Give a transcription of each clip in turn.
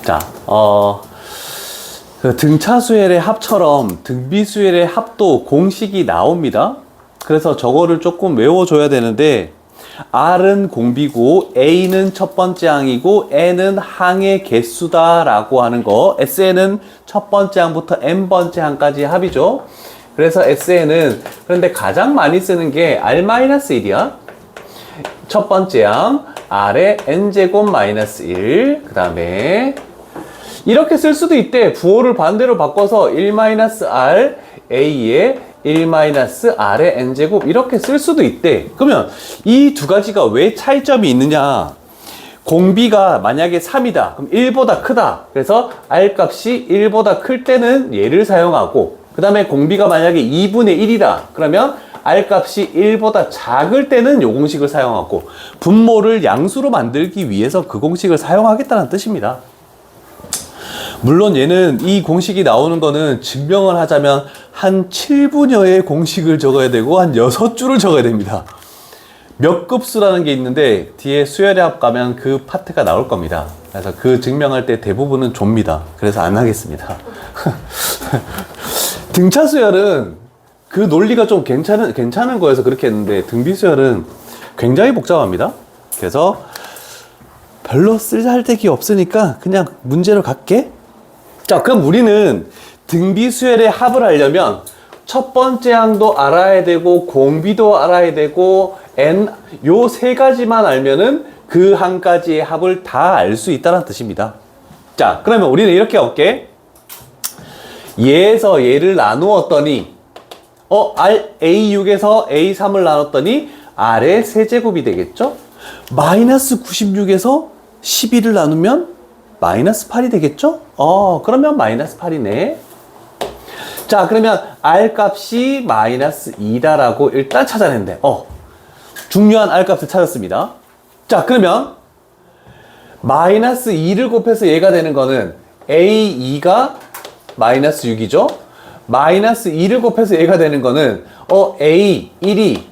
자, 그 등차수열의 합처럼 등비수열의 합도 공식이 나옵니다. 그래서 저거를 조금 외워줘야 되는데, R은 공비고 A는 첫 번째 항이고 N은 항의 개수다 라고 하는 거. SN은 첫 번째 항부터 N번째 항까지 합이죠. 그래서 SN은, 그런데 가장 많이 쓰는 게 R-1이야. 첫 번째 항 R의 N제곱 마이너스 1. 그 다음에 이렇게 쓸 수도 있대. 부호를 반대로 바꿔서 1-R A의 1-R의 N제곱 이렇게 쓸 수도 있대. 그러면 이 두 가지가 왜 차이점이 있느냐. 공비가 만약에 3이다. 그럼 1보다 크다. 그래서 R 값이 1보다 클 때는 얘를 사용하고, 그 다음에 공비가 만약에 2분의 1이다. 그러면 R 값이 1보다 작을 때는 요 공식을 사용하고, 분모를 양수로 만들기 위해서 그 공식을 사용하겠다는 뜻입니다. 물론 얘는 이 공식이 나오는 거는 증명을 하자면 한 7분여의 공식을 적어야 되고 한 6줄을 적어야 됩니다. 몇 급수라는 게 있는데 뒤에 수열의 합 가면 그 파트가 나올 겁니다. 그래서 그 증명할 때 대부분은 좁니다. 그래서 안 하겠습니다. 등차 수열은 그 논리가 좀 괜찮은 거여서 그렇게 했는데, 등비 수열은 굉장히 복잡합니다. 그래서 별로 쓸데기 없으니까 그냥 문제로 갈게. 자, 그럼 우리는 등비수열의 합을 하려면 첫 번째 항도 알아야 되고 공비도 알아야 되고 N 요 세 가지만 알면은 그 항까지의 합을 다 알 수 있다는 뜻입니다. 자, 그러면 우리는 이렇게 할게. 얘에서 얘를 나누었더니 A6에서 A3을 나눴더니 R의 세제곱이 되겠죠? 마이너스 96에서 11을 나누면 마이너스 8이 되겠죠? 그러면 마이너스 8이네. 자, 그러면 R 값이 마이너스 2다라고 일단 찾아낸대. 중요한 R 값을 찾았습니다. 자, 그러면 마이너스 2를 곱해서 얘가 되는 거는 A2가 마이너스 6이죠? 마이너스 2를 곱해서 얘가 되는 거는 A1이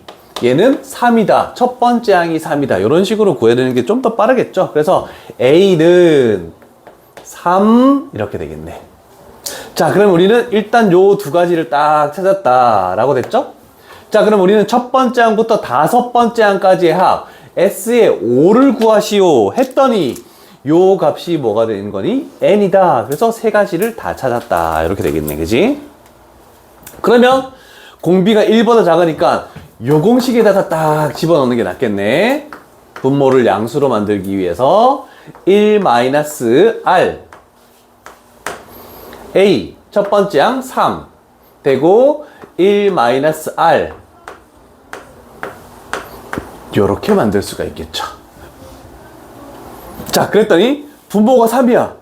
얘는 3이다. 첫 번째 항이 3이다. 이런 식으로 구해야 되는 게 좀 더 빠르겠죠? 그래서 A는 3 이렇게 되겠네. 자, 그럼 우리는 일단 요 두 가지를 딱 찾았다라고 됐죠? 자, 그럼 우리는 첫 번째 항부터 다섯 번째 항까지의 합 S의 5를 구하시오 했더니 요 값이 뭐가 되는 거니? N이다. 그래서 세 가지를 다 찾았다. 이렇게 되겠네. 그지? 그러면 공비가 1보다 작으니까 요 공식에다가 딱 집어넣는 게 낫겠네. 분모를 양수로 만들기 위해서 1-R A 첫 번째 항 3 되고 1-R 요렇게 만들 수가 있겠죠. 자, 그랬더니 분모가 3이야.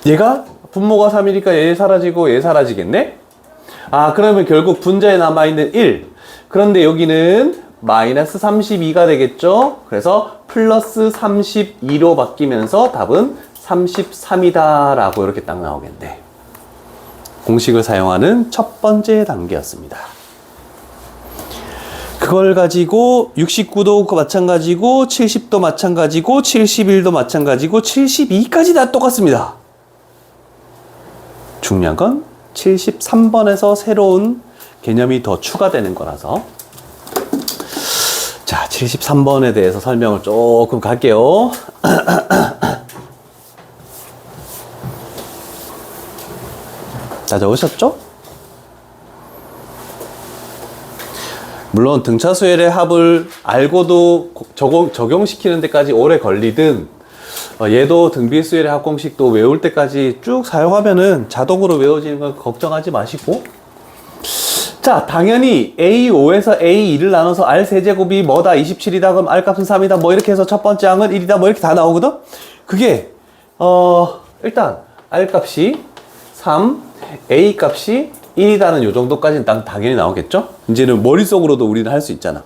얘가 분모가 3이니까 얘 사라지고 얘 사라지겠네. 그러면 결국 분자에 남아있는 1. 그런데 여기는 마이너스 32가 되겠죠. 그래서 플러스 32로 바뀌면서 답은 33이다 라고 이렇게 딱 나오겠네. 공식을 사용하는 첫 번째 단계였습니다. 그걸 가지고 69도 마찬가지고 70도 마찬가지고 71도 마찬가지고 72까지 다 똑같습니다. 중요한 건 73번에서 새로운 개념이 더 추가되는 거라서. 자, 73번에 대해서 설명을 조금 갈게요. 다 적으셨죠? 물론 등차수열의 합을 알고도 적용시키는 데까지 오래 걸리든, 얘도 등비수열의 합 공식도 외울 때까지 쭉 사용하면은 자동으로 외워지는 건 걱정하지 마시고. 자, 당연히 A5에서 A2를 나눠서 R 세제곱이 뭐다? 27이다. 그럼 R 값은 3이다. 뭐 이렇게 해서 첫 번째 항은 1이다. 뭐 이렇게 다 나오거든? 그게, 일단 R 값이 3, A 값이 1이다는 요 정도까지는 당연히 나오겠죠? 이제는 머릿속으로도 우리는 할 수 있잖아.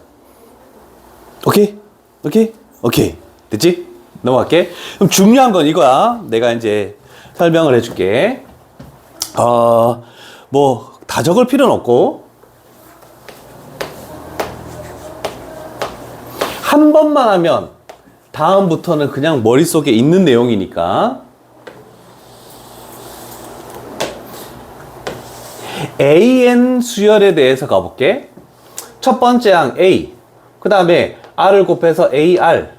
오케이? 오케이? 오케이. 됐지? 넘어갈게. 그럼 중요한 건 이거야. 내가 이제 설명을 해줄게. 뭐, 다 적을 필요는 없고, 한 번만 하면 다음부터는 그냥 머릿속에 있는 내용이니까 AN 수열에 대해서 가볼게. 첫 번째 항 A, 그 다음에 R을 곱해서 AR,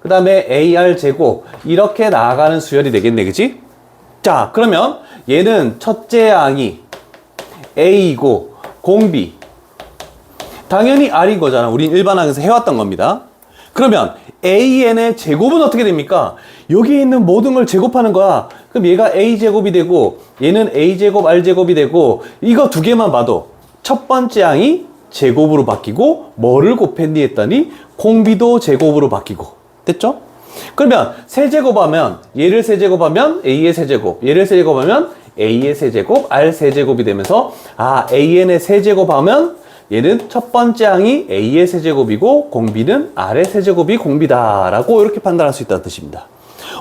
그 다음에 AR 제곱, 이렇게 나아가는 수열이 되겠네, 그치? 자, 그러면 얘는 첫째 항이 A이고 공비 당연히 R인 거잖아. 우린 일반항에서 해왔던 겁니다. 그러면 AN의 제곱은 어떻게 됩니까? 여기 있는 모든 걸 제곱하는 거야. 그럼 얘가 A제곱이 되고 얘는 A제곱 R제곱이 되고, 이거 두 개만 봐도 첫 번째 항이 제곱으로 바뀌고 뭐를 곱했니 했더니 공비도 제곱으로 바뀌고, 됐죠? 그러면 세제곱하면 얘를 세제곱하면 A의 세제곱, 얘를 세제곱하면 A의 세제곱, R 세제곱이 되면서 AN의 세제곱하면 얘는 첫 번째 항이 A의 세제곱이고 공비는 R의 세제곱이 공비다라고 이렇게 판단할 수 있다는 뜻입니다.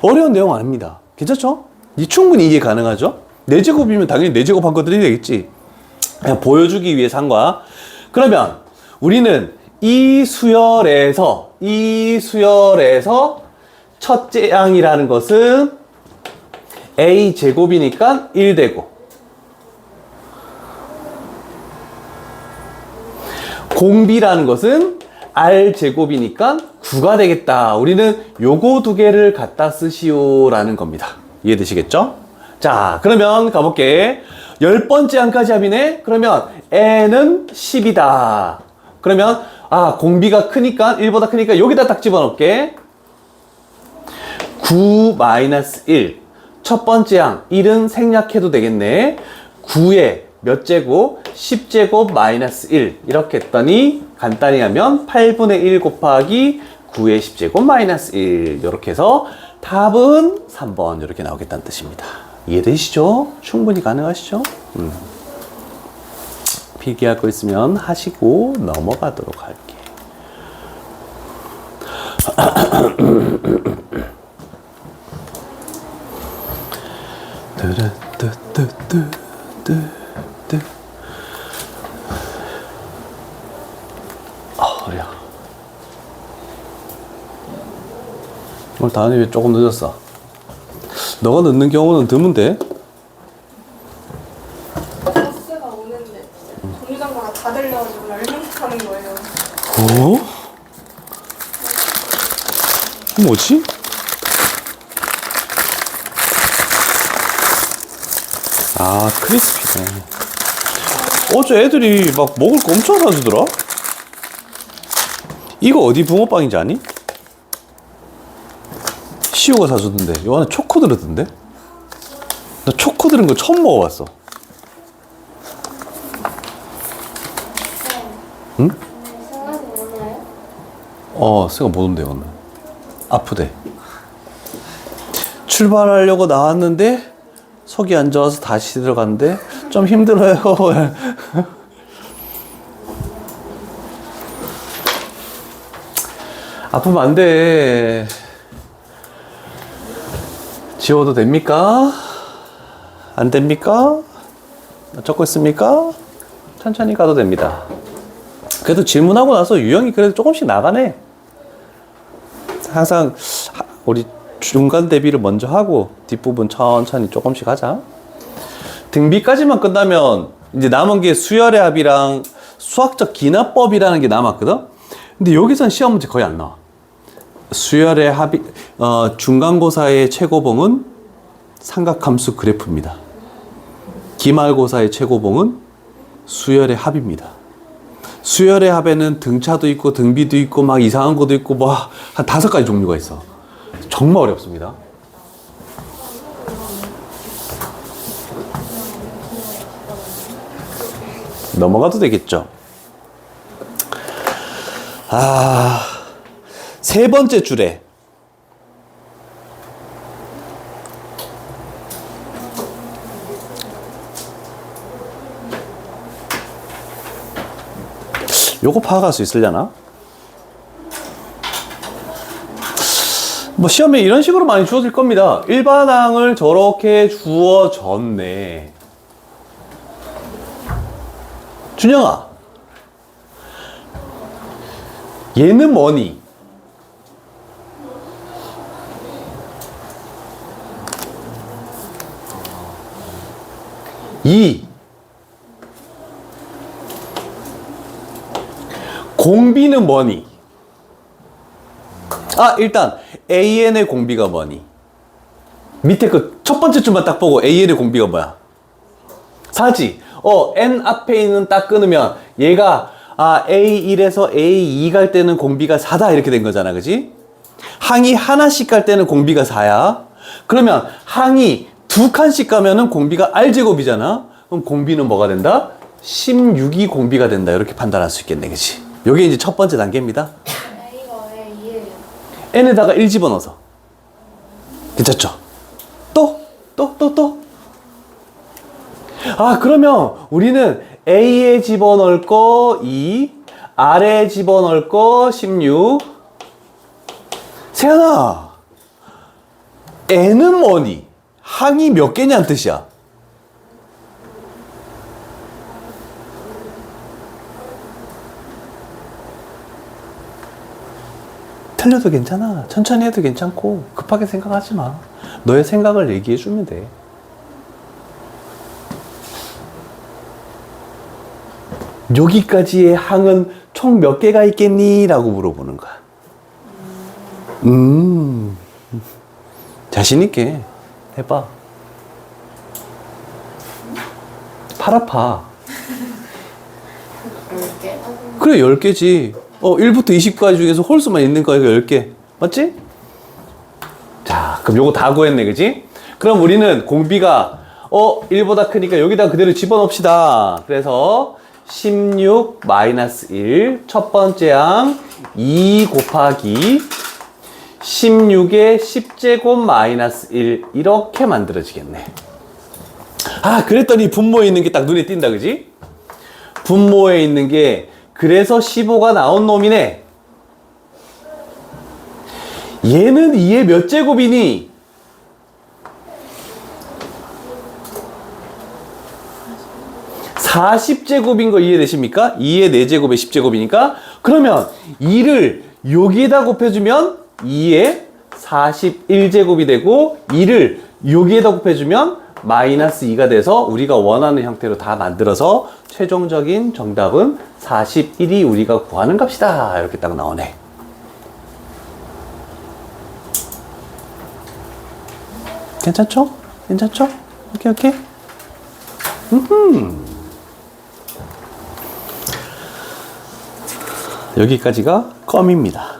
어려운 내용 아닙니다. 괜찮죠? 충분히 이해 가능하죠? 4제곱이면 당연히 4제곱 한 것들이 되겠지. 그냥 보여주기 위해서 한 거야. 그러면 우리는 이 수열에서 첫째 항이라는 것은 A제곱이니까 1되고 공비라는 것은 R제곱이니까 9가 되겠다. 우리는 요거 두 개를 갖다 쓰시오 라는 겁니다. 이해되시겠죠? 자, 그러면 가볼게. 10번째 항까지 합이네? 그러면 N은 10이다. 그러면 공비가 크니까 1보다 크니까 여기다 딱 집어넣을게. 9-1. 첫 번째 항 1은 생략해도 되겠네. 9에 몇 제곱? 10제곱 마이너스 1. 이렇게 했더니 간단히 하면 8분의 1 곱하기 9의 10제곱 마이너스 1. 이렇게 해서 답은 3번 이렇게 나오겠다는 뜻입니다. 이해되시죠? 충분히 가능하시죠? 필기할 거 있으면 하시고 넘어가도록 할게. 허리야. 오늘 다은이 왜 조금 늦었어? 너가 늦는 경우는 드문데? 버스가 오는데 정류장마다 다 들려가지고 열명하는 거예요. 뭐지? 크리스피네. 어제 애들이 막 먹을 거 엄청 사주더라? 이거 어디 붕어빵인지 아니? 시우가 사주던데. 요 안에 초코 들었던데? 나 초코 들은 거 처음 먹어봤어. 응? 생각이 나나요? 생각 못 온대, 오늘. 아프대. 출발하려고 나왔는데, 속이 안 좋아서 다시 들어갔는데, 좀 힘들어요. 아프면 안 돼. 지워도 됩니까? 안 됩니까? 적고 있습니까? 천천히 가도 됩니다. 그래도 질문하고 나서 유형이 그래도 조금씩 나가네. 항상 우리 중간 대비를 먼저 하고 뒷부분 천천히 조금씩 하자. 등비까지만 끝나면 이제 남은 게 수열의 합이랑 수학적 기납법이라는 게 남았거든. 근데 여기선 시험 문제 거의 안 나와. 수열의 합이 중간고사의 최고봉은 삼각함수 그래프입니다. 기말고사의 최고봉은 수열의 합입니다. 수열의 합에는 등차도 있고 등비도 있고 막 이상한 것도 있고 뭐 한 5가지 종류가 있어. 정말 어렵습니다. 넘어가도 되겠죠. 세 번째 줄에 요거 파악할 수 있으려나? 뭐 시험에 이런 식으로 많이 주어질 겁니다. 일반항을 저렇게 주어졌네. 준영아, 얘는 뭐니? 공비는 뭐니? 일단 AN의 공비가 뭐니? 밑에 그 첫 번째 줄만 딱 보고 AN의 공비가 뭐야? 4지. N 앞에 있는 딱 끊으면 얘가 A1에서 A2 갈 때는 공비가 4다 이렇게 된 거잖아. 그지? 항이 하나씩 갈 때는 공비가 4야. 그러면 항이 두 칸씩 가면은 공비가 R제곱이잖아. 그럼 공비는 뭐가 된다? 16이 공비가 된다. 이렇게 판단할 수 있겠네. 그치? 요게 이제 첫 번째 단계입니다. A가 왜 2예요? N에다가 1 집어넣어서. 괜찮죠? 또? 그러면 우리는 A에 집어넣을 거 2, R에 집어넣을 거 16. 세연아, N은 뭐니? 항이 몇 개냐는 뜻이야. 틀려도 괜찮아. 천천히 해도 괜찮고 급하게 생각하지 마. 너의 생각을 얘기해 주면 돼. 여기까지의 항은 총 몇 개가 있겠니? 라고 물어보는 거야. 자신 있게 해봐. 팔 아파. 10개? 그래, 10개지. 1부터 20까지 중에서 홀수만 있는 거야, 10개. 맞지? 자, 그럼 요거 다 구했네, 그지? 그럼 우리는 공비가, 1보다 크니까 여기다 그대로 집어넣읍시다. 그래서 16 마이너스 1, 첫 번째 항, 2 곱하기 16의 10제곱 마이너스 1, 이렇게 만들어지겠네. 그랬더니 분모에 있는 게 딱 눈에 띈다, 그지? 분모에 있는 게, 그래서 15가 나온 놈이네. 얘는 2의 몇 제곱이니? 40제곱인 거 이해되십니까? 2의 4제곱에 10제곱이니까. 그러면 2를 여기에다 곱해주면 2의 41제곱이 되고, 2를 여기에다 곱해주면 마이너스 2가 돼서 우리가 원하는 형태로 다 만들어서 최종적인 정답은 41이 우리가 구하는 값이다. 이렇게 딱 나오네. 괜찮죠? 괜찮죠? 오케이. 여기까지가 껌입니다.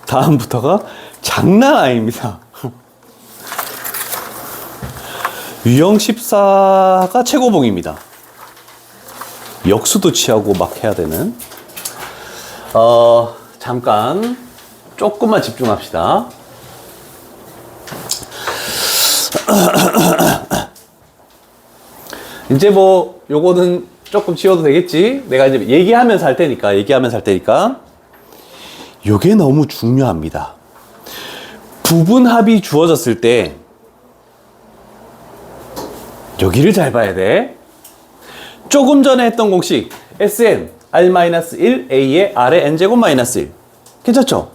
다음부터가 장난 아닙니다. 유형 14가 최고봉입니다. 역수도 취하고 막 해야 되는. 잠깐 조금만 집중합시다. 이제 뭐 요거는 조금 지워도 되겠지? 내가 이제 얘기하면서 할 테니까. 요게 너무 중요합니다. 부분합이 주어졌을 때 여기를 잘 봐야 돼. 조금 전에 했던 공식 Sn R-1 A의 R의 N제곱 마이너스 1. 괜찮죠?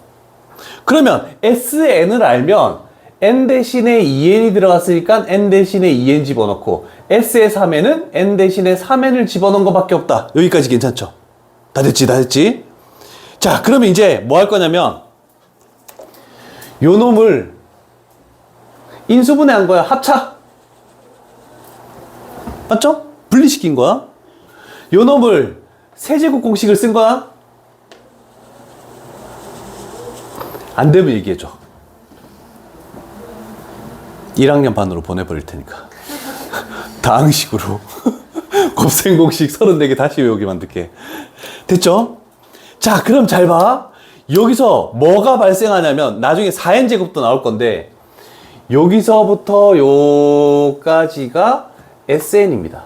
그러면 Sn을 알면 N 대신에 2N이 들어갔으니까 N 대신에 2N 집어넣고, S의 3N은 N 대신에 3N을 집어넣은 것밖에 없다. 여기까지 괜찮죠? 다 됐지? 자, 그러면 이제 뭐 할 거냐면 요 놈을 인수분해한 거야. 합차. 맞죠? 분리시킨 거야. 요 놈을 세제곱 공식을 쓴 거야. 안 되면 얘기해줘. 1학년 반으로 보내버릴 테니까. 다항식으로 곱셈 공식 34개 다시 외우게 만들게. 됐죠? 자, 그럼 잘 봐. 여기서 뭐가 발생하냐면 나중에 4n제곱도 나올 건데, 여기서부터 요까지가 SN입니다.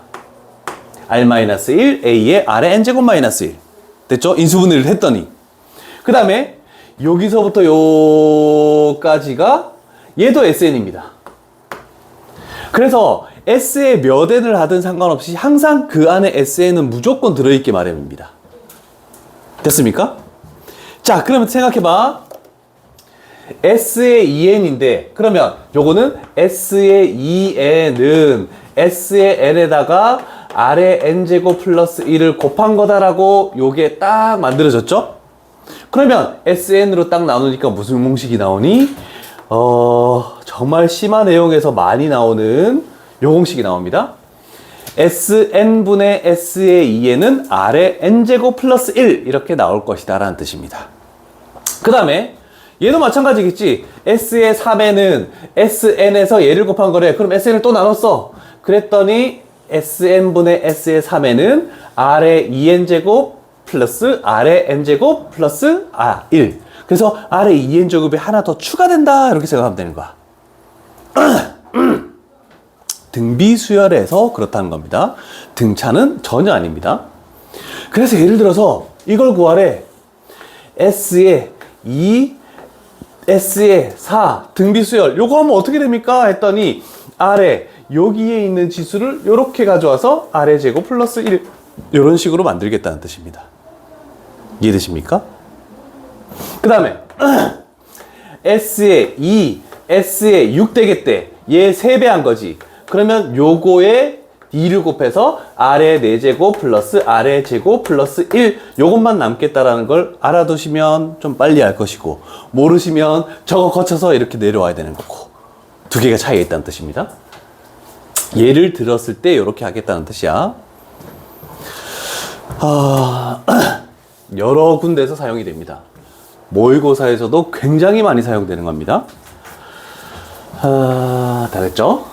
R-1 A의 R의 N제곱 마이너스 1. 됐죠? 인수분해를 했더니. 그 다음에 여기서부터 요까지가 얘도 SN입니다. 그래서 S에 몇 N을 하든 상관없이 항상 그 안에 SN은 무조건 들어있게 마련입니다. 됐습니까? 자, 그러면 생각해봐. S의 2n인데 그러면 요거는 S의 2n은 S의 n에다가 R의 n제곱 플러스 1을 곱한 거다라고 요게 딱 만들어졌죠? 그러면 SN으로 딱 나누니까 무슨 공식이 나오니? 정말 심한 내용에서 많이 나오는 요 공식이 나옵니다. Sn분의 S의 2n은 R의 n제곱 플러스 1 이렇게 나올 것이다 라는 뜻입니다. 그 다음에 얘도 마찬가지겠지. S의 3n은 Sn에서 얘를 곱한 거래. 그럼 Sn을 또 나눴어. 그랬더니 Sn분의 S의 3n은 R의 2n제곱 플러스 R의 n제곱 플러스 1. 그래서 R의 2n제곱이 하나 더 추가된다 이렇게 생각하면 되는 거야. 등비수열에서 그렇다는 겁니다. 등차는 전혀 아닙니다. 그래서 예를 들어서 이걸 구하래. S의 2, S의 4 등비수열 요거 하면 어떻게 됩니까? 했더니 R에 여기에 있는 지수를 이렇게 가져와서 R의 제곱 플러스 1 이런 식으로 만들겠다는 뜻입니다. 이해되십니까? 그 다음에 S의 2, S의 6 되겠대. 얘 3배 한 거지. 그러면 요거에 2를 곱해서 R의 4제곱 플러스 R의 제곱 플러스 1 요것만 남겠다라는 걸 알아두시면 좀 빨리 알 것이고 모르시면 저거 거쳐서 이렇게 내려와야 되는 거고 두 개가 차이가 있다는 뜻입니다. 예를 들었을 때 이렇게 하겠다는 뜻이야. 여러 군데에서 사용이 됩니다. 모의고사에서도 굉장히 많이 사용되는 겁니다. 다 됐죠?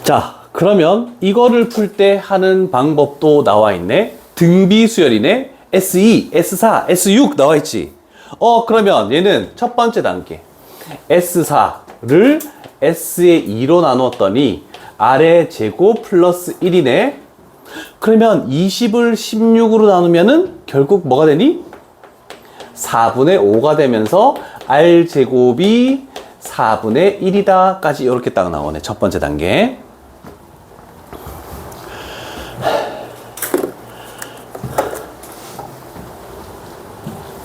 자, 그러면 이거를 풀 때 하는 방법도 나와 있네. 등비수열이네. S2, S4, S6 나와 있지. 그러면 얘는 첫 번째 단계. S4를 S의 2로 나누었더니 R의 제곱 플러스 1이네. 그러면 20을 16으로 나누면은 결국 뭐가 되니? 4분의 5가 되면서 R 제곱이 4분의 1이다 까지 이렇게 딱 나오네. 첫 번째 단계.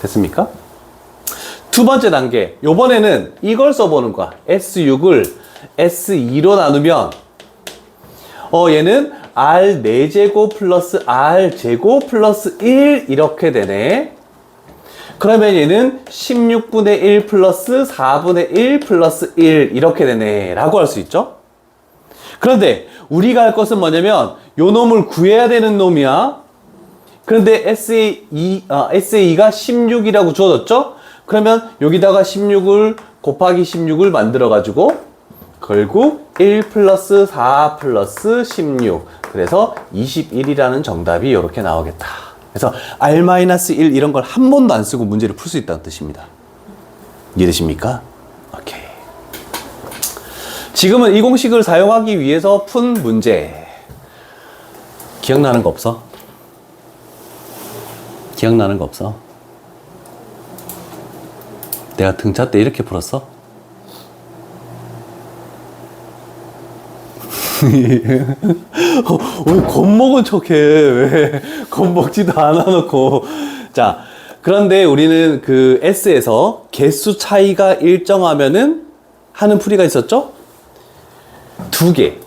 됐습니까? 두 번째 단계. 요번에는 이걸 써보는 거야. S6을 S2로 나누면 얘는 R 4제곱 플러스 R 제곱 플러스 1 이렇게 되네. 그러면 얘는 16분의 1 플러스 4분의 1 플러스 1 이렇게 되네 라고 할 수 있죠. 그런데 우리가 할 것은 뭐냐면 요 놈을 구해야 되는 놈이야. 그런데 SAE가 16이라고 주어졌죠? 그러면 여기다가 16을 곱하기 16을 만들어 가지고 결국 1 플러스 4 플러스 16 그래서 21이라는 정답이 이렇게 나오겠다. 그래서 R-1 이런 걸 한 번도 안 쓰고 문제를 풀 수 있다는 뜻입니다. 이해되십니까? 오케이. 지금은 이 공식을 사용하기 위해서 푼 문제. 기억나는 거 없어? 기억나는 거 없어? 내가 등차 때 이렇게 풀었어? 왜 겁먹은 척해? 왜 겁먹지도 않아 놓고. 자, 그런데 우리는 그 S에서 개수 차이가 일정하면은 하는 풀이가 있었죠? 두 개.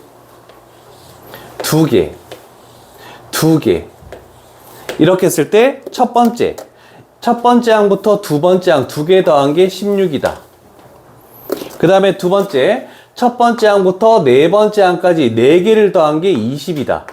이렇게 했을 때 첫 번째 항부터 두 번째 항 두 개 더한 게 16이다. 그 다음에 두 번째, 첫 번째 항부터 네 번째 항까지 네 개를 더한 게 20이다.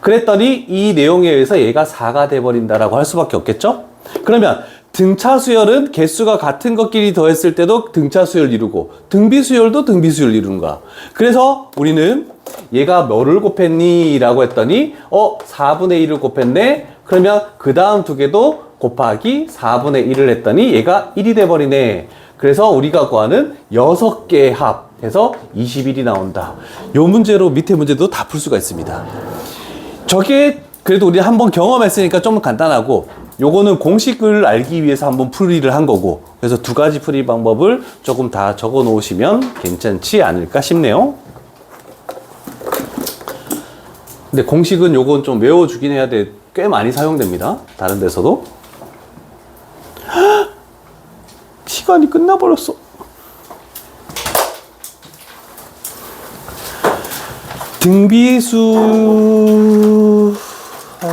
그랬더니 이 내용에 의해서 얘가 4가 돼버린다라고 할 수밖에 없겠죠? 그러면 등차 수열은 개수가 같은 것끼리 더했을 때도 등차 수열 이루고 등비 수열도 등비 수열 이루는 거야. 그래서 우리는 얘가 뭐를 곱했니? 라고 했더니 4분의 1을 곱했네? 그러면 그 다음 두 개도 곱하기 4분의 1을 했더니 얘가 1이 돼버리네. 그래서 우리가 구하는 6개의 합해서 21이 나온다. 요 문제로 밑에 문제도 다 풀 수가 있습니다. 저게 그래도 우리 한번 경험했으니까 좀 간단하고 요거는 공식을 알기 위해서 한번 풀이를 한 거고, 그래서 두 가지 풀이 방법을 조금 다 적어 놓으시면 괜찮지 않을까 싶네요. 근데 공식은 요건 좀 외워주긴 해야 돼. 꽤 많이 사용됩니다. 다른 데서도. 시간이 끝나버렸어. 등비수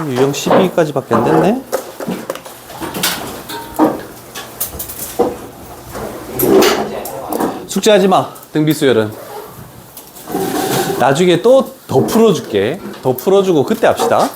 유형 12까지 밖에 안 됐네. 숙제하지 마. 등비수열은 나중에 또 더 풀어줄게. 더 풀어주고 그때 합시다.